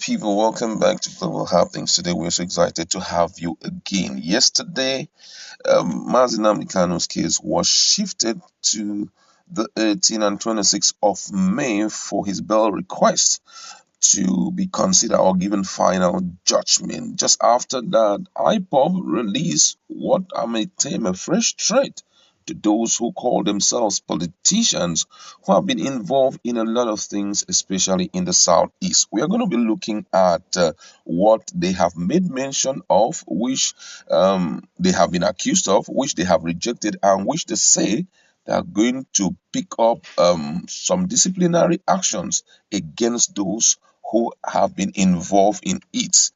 People, welcome back to Global Happenings. Today, we're so excited to have you again. Yesterday, Nnamdi Kanu's case was shifted to the 18th and 26th of May for his bail request to be considered or given final judgment. Just after that, IPOB released what I may term a fresh threat to those who call themselves politicians who have been involved in a lot of things, especially in the southeast. We are going to be looking at what they have made mention of, which they have been accused of, which they have rejected, and which they say they are going to pick up some disciplinary actions against those who have been involved in it.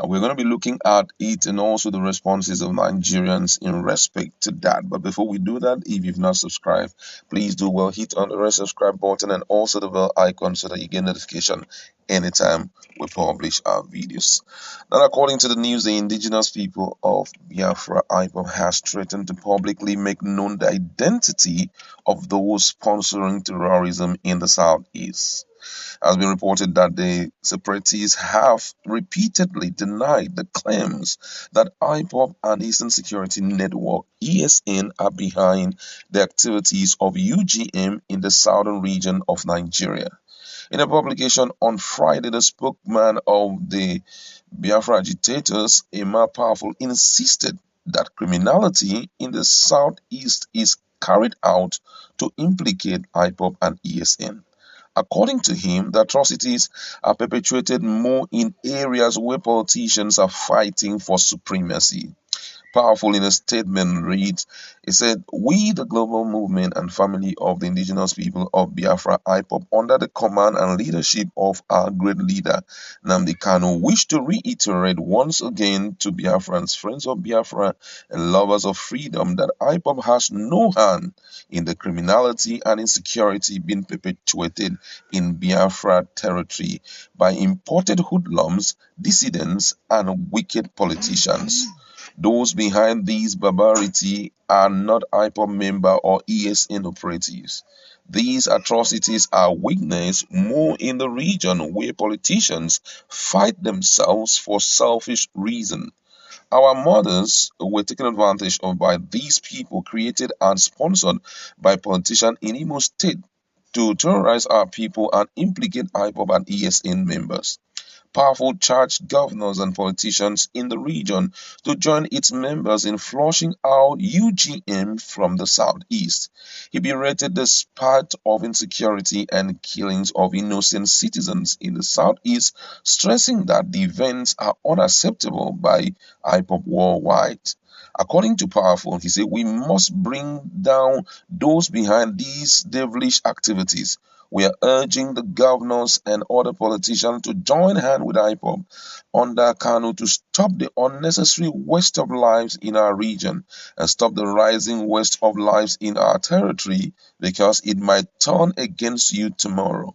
We're going to be looking at it and also the responses of Nigerians in respect to that. But before we do that, if you've not subscribed, please do well hit on the red subscribe button and also the bell icon so that you get notification anytime we publish our videos. Now, according to the news, the indigenous people of Biafra IPOB has threatened to publicly make known the identity of those sponsoring terrorism in the southeast. It has been reported that the separatists have repeatedly denied the claims that IPOB and Eastern Security Network (ESN) are behind the activities of UGM in the southern region of Nigeria. In a publication on Friday, the spokesman of the Biafra agitators, Emma Powerful, insisted that criminality in the southeast is carried out to implicate IPOB and ESN. According to him, the atrocities are perpetrated more in areas where politicians are fighting for supremacy. Powerful in a statement reads, he said, "We, the global movement and family of the indigenous people of Biafra IPOB, under the command and leadership of our great leader, Nnamdi Kanu, wish to reiterate once again to Biafrans, friends of Biafra and lovers of freedom, that IPOB has no hand in the criminality and insecurity being perpetuated in Biafra territory by imported hoodlums, dissidents, and wicked politicians. Those behind these barbarity are not IPOB member or ESN operatives. These atrocities are witnessed more in the region where politicians fight themselves for selfish reasons. Our mothers were taken advantage of by these people created and sponsored by politicians in Imo State to terrorize our people and implicate IPOB and ESN members. Powerful charged governors and politicians in the region to join its members in flushing out UGM from the southeast. He berated the spat of insecurity and killings of innocent citizens in the southeast, stressing that the events are unacceptable by IPOB worldwide. According to Powerful, he said, "We must bring down those behind these devilish activities. We are urging the governors and other politicians to join hands with IPOB under Kanu to stop the unnecessary waste of lives in our region and stop the rising waste of lives in our territory because it might turn against you tomorrow.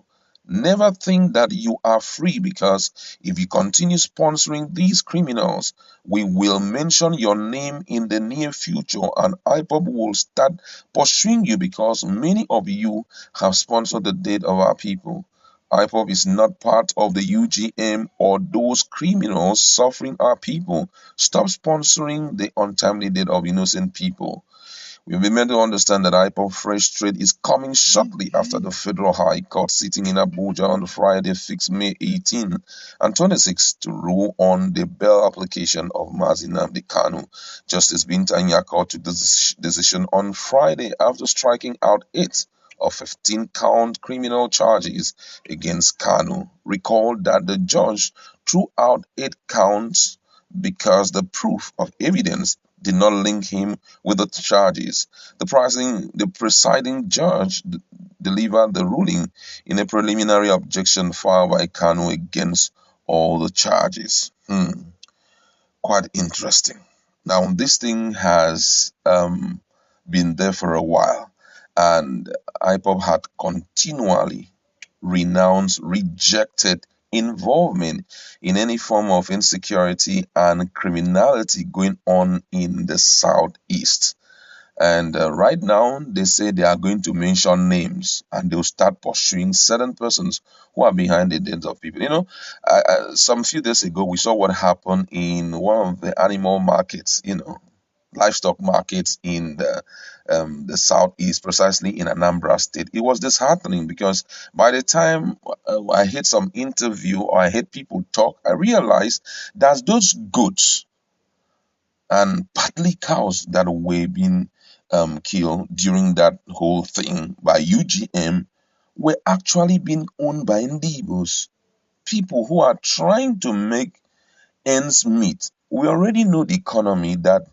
Never think that you are free, because if you continue sponsoring these criminals, we will mention your name in the near future and IPOB will start pursuing you because many of you have sponsored the death of our people. IPOB is not part of the UGM or those criminals suffering our people. Stop sponsoring the untimely death of innocent people." We will be made to understand that IPOB fresh trade is coming shortly after the Federal High Court sitting in Abuja on Friday fixed May 18 and 26 to rule on the bail application of Nnamdi Kanu. Justice Binta Nyako took the decision on Friday after striking out 8 of 15-count criminal charges against Kanu. Recall that the judge threw out 8 counts because the proof of evidence did not link him with the charges. The presiding judge delivered the ruling in a preliminary objection filed by Kanu against all the charges. Quite interesting. Now, this thing has been there for a while, and IPOB had continually renounced, rejected involvement in any form of insecurity and criminality going on in the southeast. And right now, they say they are going to mention names and they'll start pursuing certain persons who are behind the deaths of people. Some few days ago, we saw what happened in one of the animal markets, livestock markets in the southeast, precisely in Anambra State. It was disheartening because by the time I heard some interview or I heard people talk, I realized that those goats and partly cows that were being killed during that whole thing by UGM were actually being owned by Ndibos, people who are trying to make ends meet. We already know the economy that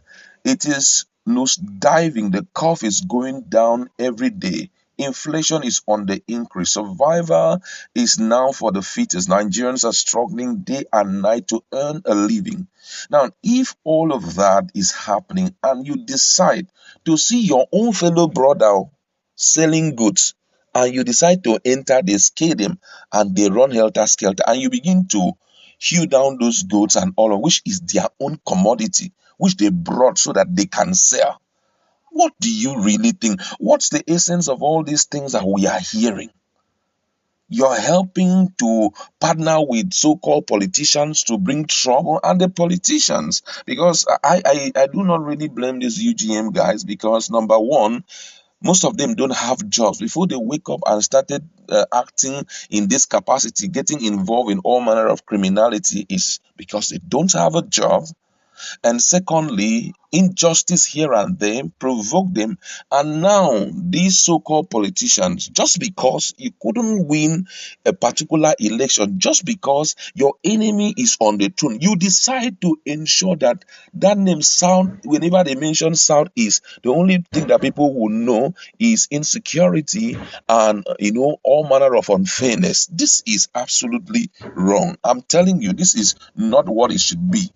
it is nose diving. The curve is going down every day. Inflation is on the increase. Survival is now for the fittest. Nigerians are struggling day and night to earn a living. Now, if all of that is happening and you decide to see your own fellow brother selling goods and you decide to enter the stadium and they run helter skelter and you begin to hew down those goats and all of which is their own commodity, which they brought so that they can sell. What do you really think? What's the essence of all these things that we are hearing? You're helping to partner with so-called politicians to bring trouble, and the politicians, because I do not really blame these UGM guys, because number one, most of them don't have jobs. Before they wake up and started acting in this capacity, getting involved in all manner of criminality, is because they don't have a job. And secondly, injustice here and there provoke them. And now, these so called politicians, just because you couldn't win a particular election, just because your enemy is on the throne, you decide to ensure that that name sound, whenever they mention Southeast, the only thing that people will know is insecurity and, all manner of unfairness. This is absolutely wrong. I'm telling you, this is not what it should be.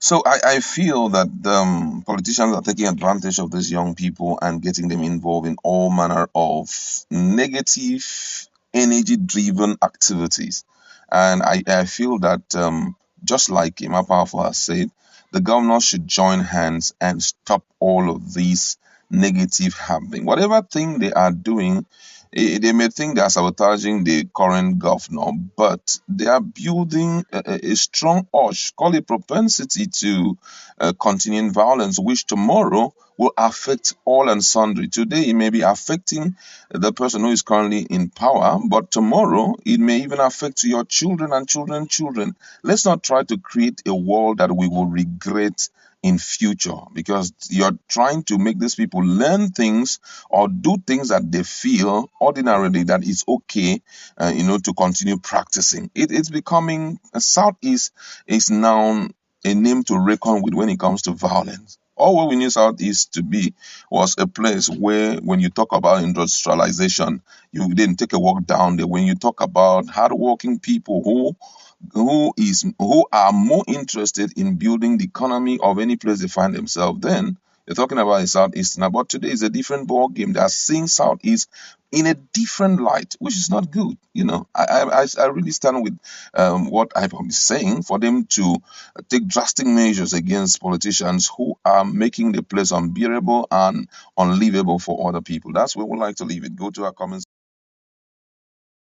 So I feel that politicians are taking advantage of these young people and getting them involved in all manner of negative, energy-driven activities. And I feel that just like Emma Powerful has said, the governor should join hands and stop all of these negative happening. Whatever thing they are doing, they may think they are sabotaging the current governor, but they are building a strong urge, call it propensity to continuing violence, which tomorrow will affect all and sundry. Today, it may be affecting the person who is currently in power, but tomorrow it may even affect your children and children's children. Let's not try to create a world that we will regret in future, because you're trying to make these people learn things or do things that they feel ordinarily that is okay, to continue practicing. It's becoming Southeast is now a name to reckon with when it comes to violence. All what we knew Southeast to be was a place where, when you talk about industrialization, you didn't take a walk down there. When you talk about hardworking people who are more interested in building the economy of any place they find themselves, then you're talking about the Southeast. Now, but today is a different ball game. They are seeing Southeast in a different light, which is not good. I really stand with what IPOB is saying, for them to take drastic measures against politicians who are making the place unbearable and unlivable for other people. That's where we like to leave it. Go to our comments.